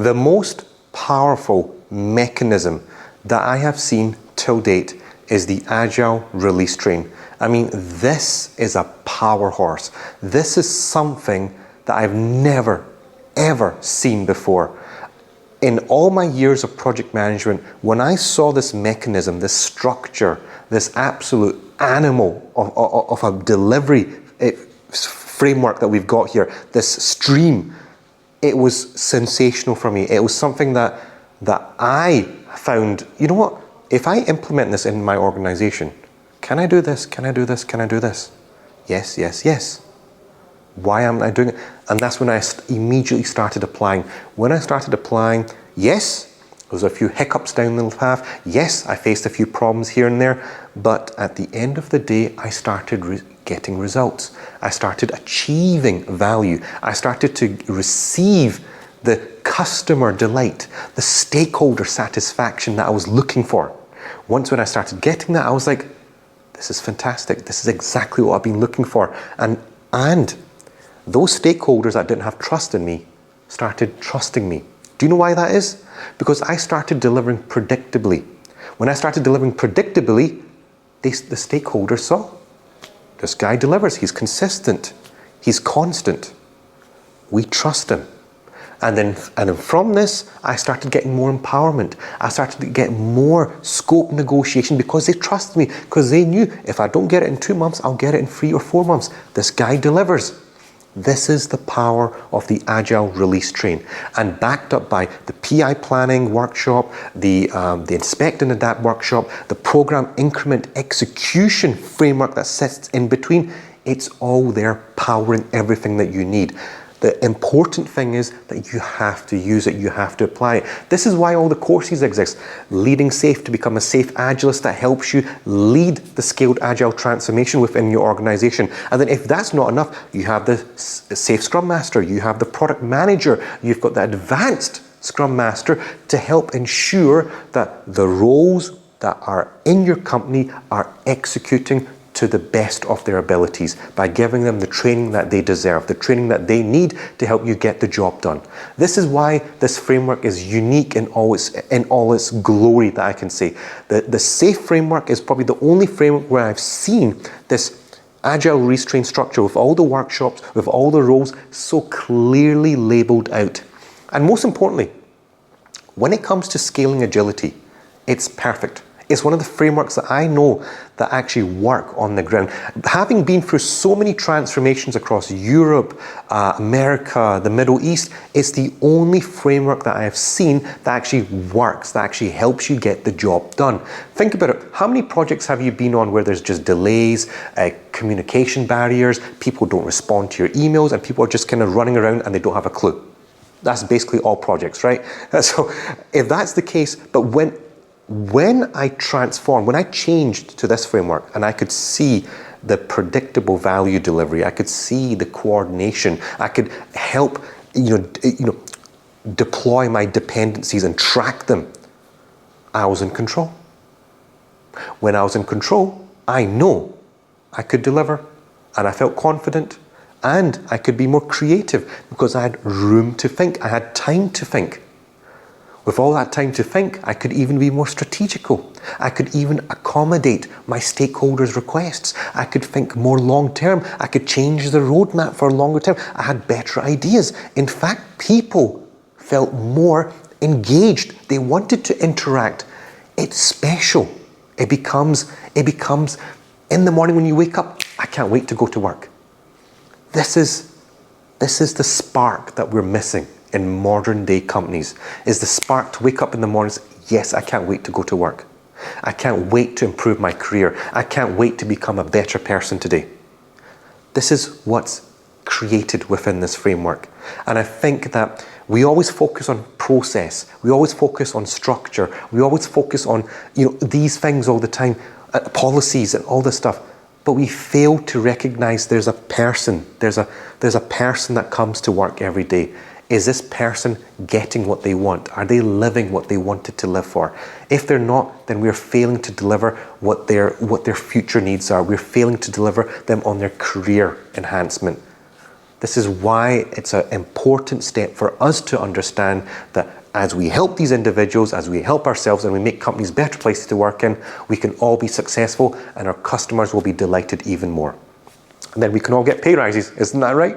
The most powerful mechanism that I have seen till date is the Agile Release Train. I mean, this is a power horse. This is something that I've never, ever seen before. In all my years of project management, when I saw this mechanism, this structure, this absolute animal of a delivery framework that we've got here, this stream, it was sensational for me. It was something that I found, you know what, if I implement this in my organization, can I do this? Can I do this? Can I do this? Yes, yes, yes. Why am I doing it? And that's when I immediately started applying. When I started applying, yes, there was a few hiccups down the path. Yes, I faced a few problems here and there. But at the end of the day, I started getting results. I started achieving value. I started to receive the customer delight, the stakeholder satisfaction that I was looking for. Once when I started getting that, I was like, this is fantastic. This is exactly what I've been looking for. And those stakeholders that didn't have trust in me started trusting me. Do you know why that is? Because I started delivering predictably. When I started delivering predictably, the stakeholders saw, this guy delivers, he's consistent, he's constant. We trust him. And then from this, I started getting more empowerment. I started to get more scope negotiation because they trusted me, because they knew if I don't get it in 2 months, I'll get it in 3 or 4 months. This guy delivers. This is the power of the Agile Release Train, and backed up by the PI planning workshop, the Inspect and Adapt workshop, the program increment execution framework that sits in between. It's all there powering everything that you need. The important thing is that you have to use it, you have to apply it. This is why all the courses exist. Leading Safe to become a safe agilist that helps you lead the scaled agile transformation within your organization. And then if that's not enough, you have the Safe Scrum Master, you have the Product Manager, you've got the Advanced Scrum Master to help ensure that the roles that are in your company are executing to the best of their abilities by giving them the training that they deserve, the training that they need to help you get the job done. This is why this framework is unique in all its glory that I can say. The SAFE framework is probably the only framework where I've seen this Agile Release Train structure with all the workshops, with all the roles so clearly labeled out. And most importantly, when it comes to scaling agility, it's perfect. It's one of the frameworks that I know that actually work on the ground. Having been through so many transformations across Europe, America, the Middle East, it's the only framework that I have seen that actually works, that actually helps you get the job done. Think about it. How many projects have you been on where there's just delays, communication barriers, people don't respond to your emails, and people are just kind of running around and they don't have a clue? That's basically all projects, right? So if that's the case, but when I transformed, when I changed to this framework and I could see the predictable value delivery, I could see the coordination, I could help deploy my dependencies and track them, I was in control. When I was in control, I know I could deliver, and I felt confident, and I could be more creative because I had room to think, I had time to think. With all that time to think, I could even be more strategical. I could even accommodate my stakeholders' requests. I could think more long term. I could change the roadmap for longer term. I had better ideas. In fact, people felt more engaged. They wanted to interact. It's special. It becomes in the morning when you wake up, I can't wait to go to work. This is the spark that we're missing in modern day companies, is the spark to wake up in the mornings. Yes, I can't wait to go to work. I can't wait to improve my career. I can't wait to become a better person today. This is what's created within this framework. And I think that we always focus on process. We always focus on structure. We always focus on these things all the time, policies and all this stuff. But we fail to recognize there's a person. There's a person that comes to work every day. Is this person getting what they want? Are they living what they wanted to live for? If they're not, then we're failing to deliver what their future needs are. We're failing to deliver them on their career enhancement. This is why it's an important step for us to understand that as we help these individuals, as we help ourselves, and we make companies better places to work in, we can all be successful and our customers will be delighted even more. And then we can all get pay rises, isn't that right?